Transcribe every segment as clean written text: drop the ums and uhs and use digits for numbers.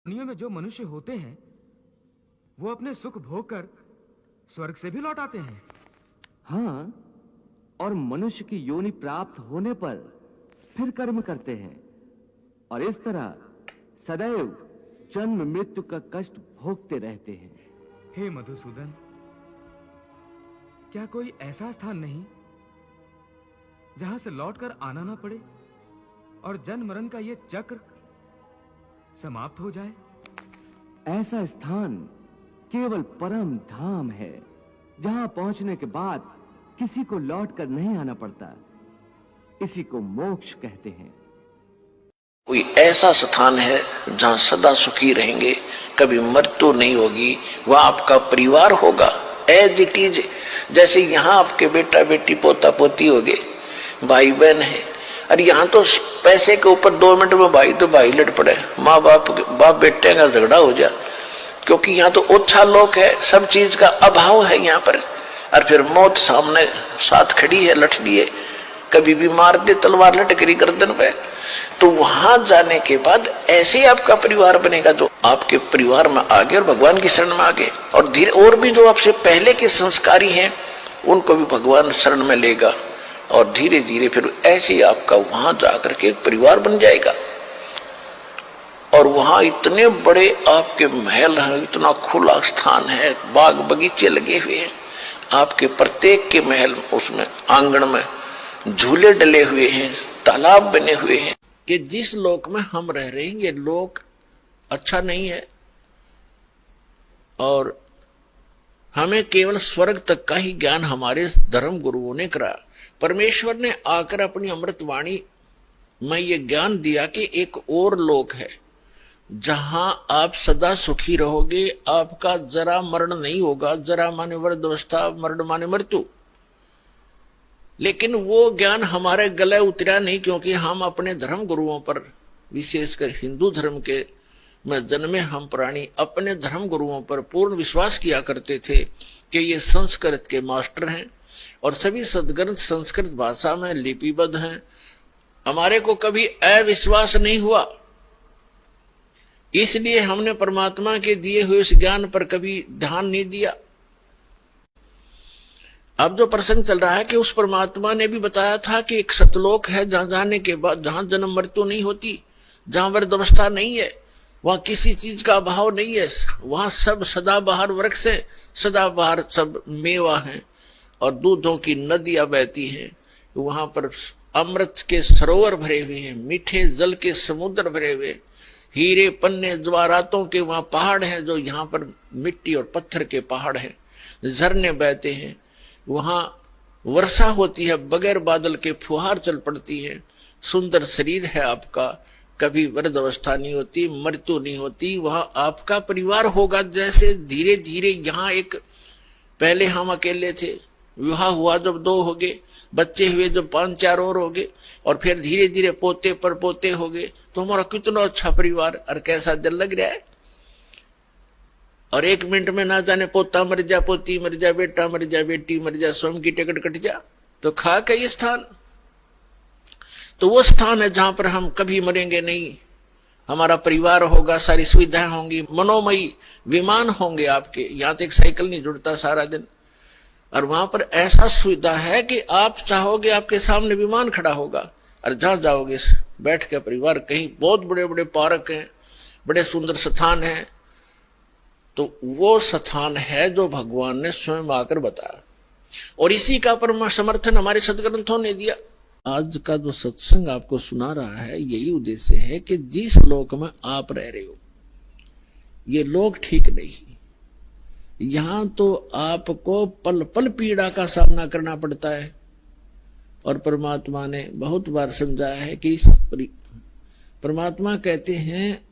दुनिया में जो मनुष्य होते हैं वो अपने सुख भोग कर स्वर्ग से भी लौट आते हैं। हाँ, और मनुष्य की योनि प्राप्त होने पर फिर कर्म करते हैं और इस तरह सदैव जन्म मृत्यु का कष्ट भोगते रहते हैं। हे मधुसूदन, क्या कोई ऐसा स्थान नहीं जहां से लौटकर आना ना पड़े और जन्म मरण का ये चक्र समाप्त हो जाए? ऐसा स्थान केवल परम धाम है, जहां पहुंचने के बाद किसी को लौटकर नहीं आना पड़ता। इसी को मोक्ष कहते हैं। कोई ऐसा स्थान है जहां सदा सुखी रहेंगे, कभी मृत्यु नहीं होगी, वह आपका परिवार होगा एज इट इज। जैसे यहाँ आपके बेटा बेटी पोता पोती हो गए, भाई बहन है, और यहाँ तो पैसे के ऊपर 2 मिनट में भाई तो भाई लड़ पड़े, माँ बाप बेटे का झगड़ा हो जाए, क्योंकि यहाँ तो ओछा लोग है, सब चीज का अभाव है यहाँ पर। और फिर मौत सामने साथ खड़ी है, लठ लिए, कभी भी मार दे तलवार लटकरी गर्दन पे। तो वहां जाने के बाद ऐसे ही आपका परिवार बनेगा जो आपके परिवार में आगे और भगवान की शरण में आगे, और धीरे और भी जो आपसे पहले के संस्कारी हैं उनको भी भगवान शरण में लेगा, और धीरे धीरे फिर ऐसे ही आपका वहां जाकर के एक परिवार बन जाएगा। और वहां इतने बड़े आपके महल हैं, इतना खुला स्थान है, बाग बगीचे लगे हुए हैं, आपके प्रत्येक के महल उसमें आंगन में झूले डले हुए हैं, तालाब बने हुए हैं, कि जिस लोक में हम रह रहे हैं ये लोक अच्छा नहीं है, और हमें केवल स्वर्ग तक का ही ज्ञान हमारे धर्म गुरुओं ने करा। परमेश्वर ने आकर अपनी अमृत वाणी में ये ज्ञान दिया कि एक और लोक है जहां आप सदा सुखी रहोगे, आपका जरा मरण नहीं होगा। जरा माने वृद्धावस्था, मरण माने मृत्यु। लेकिन वो ज्ञान हमारे गले उतरा नहीं, क्योंकि हम अपने धर्म गुरुओं पर, विशेषकर हिंदू धर्म के में जन्मे हम प्राणी, अपने धर्म गुरुओं पर पूर्ण विश्वास किया करते थे कि ये संस्कृत के मास्टर हैं और सभी सदग्रंथ संस्कृत भाषा में लिपिबद्ध हैं। हमारे को कभी अविश्वास नहीं हुआ, इसलिए हमने परमात्मा के दिए हुए इस ज्ञान पर कभी ध्यान नहीं दिया। अब जो प्रसंग चल रहा है कि उस परमात्मा ने भी बताया था कि एक सतलोक है जहां जाने के बाद, जहां जन्म मृत्यु नहीं होती, जहां वृद्धावस्था नहीं है, वहां किसी चीज का अभाव नहीं है, वहां सब सदाबहार वृक्ष है, सदाबहार सब मेवा है और दूधों की नदियां बहती हैं। वहां पर अमृत के सरोवर भरे हुए हैं, मीठे जल के समुद्र भरे हुए, हीरे पन्ने जवाहरातों के वहां पहाड़ हैं, जो यहाँ पर मिट्टी और पत्थर के पहाड़ हैं, झरने बहते हैं, वहां वर्षा होती है, बगैर बादल के फुहार चल पड़ती है, सुंदर शरीर है आपका, कभी वृद्धावस्था नहीं होती, मृत्यु नहीं होती, वहां आपका परिवार होगा। जैसे धीरे धीरे यहाँ एक, पहले हम अकेले थे, विवाह हुआ जब 2 हो गए, बच्चे हुए जब 5-4 और हो गए, और फिर धीरे धीरे पोते पर पोते हो गए, तो हमारा कितना अच्छा परिवार, और कैसा दिल लग रहा है। और 1 मिनट में ना जाने पोता मर जा, पोती मर जा, बेटा मर जा, बेटी मर जा, स्वयं की टिकट कट जा, तो खा का ये स्थान, तो वो स्थान है जहां पर हम कभी मरेंगे नहीं। हमारा परिवार होगा, सारी सुविधाएं होंगी, मनोमयी विमान होंगे आपके, यहां तो एक साइकिल नहीं जुड़ता सारा दिन, और वहां पर ऐसा सुविधा है कि आप चाहोगे आपके सामने विमान खड़ा होगा, और जहां जाओगे बैठ के परिवार, कहीं बहुत बड़े बड़े पार्क हैं, बड़े सुंदर स्थान हैं। तो वो स्थान है जो भगवान ने स्वयं आकर बताया, और इसी का परम समर्थन हमारे सदग्रंथों ने दिया। आज का जो सत्संग आपको सुना रहा है, यही उद्देश्य है कि जिस लोक में आप रह रहे हो ये लोक ठीक नहीं, यहां तो आपको पल पल पीड़ा का सामना करना पड़ता है, और परमात्मा ने बहुत बार समझाया है कि परमात्मा कहते हैं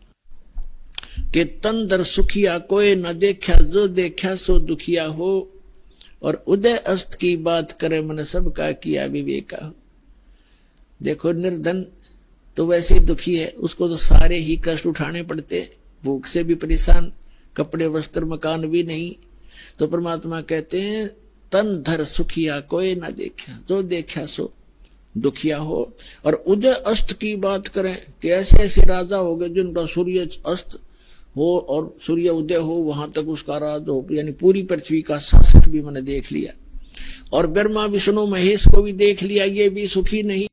कि तन दर सुखिया कोई न देखा, जो देखा सो दुखिया हो, और उदय अस्त की बात करे मन सबका किया विवेका हो। देखो निर्धन तो वैसे ही दुखी है, उसको तो सारे ही कष्ट उठाने पड़ते, भूख से भी परेशान, कपड़े वस्त्र मकान भी नहीं। तो परमात्मा कहते हैं तन धर सुखिया कोई ना देखा, जो देखा सो दुखिया हो। और उदय अस्त की बात करें कि ऐसे ऐसे राजा हो गए जिनका सूर्य अस्त हो और सूर्य उदय हो वहां तक उसका राज हो, यानी पूरी पृथ्वी का शासक भी मैंने देख लिया। और ब्रह्मा विष्णु महेश को भी देख लिया, ये भी सुखी नहीं।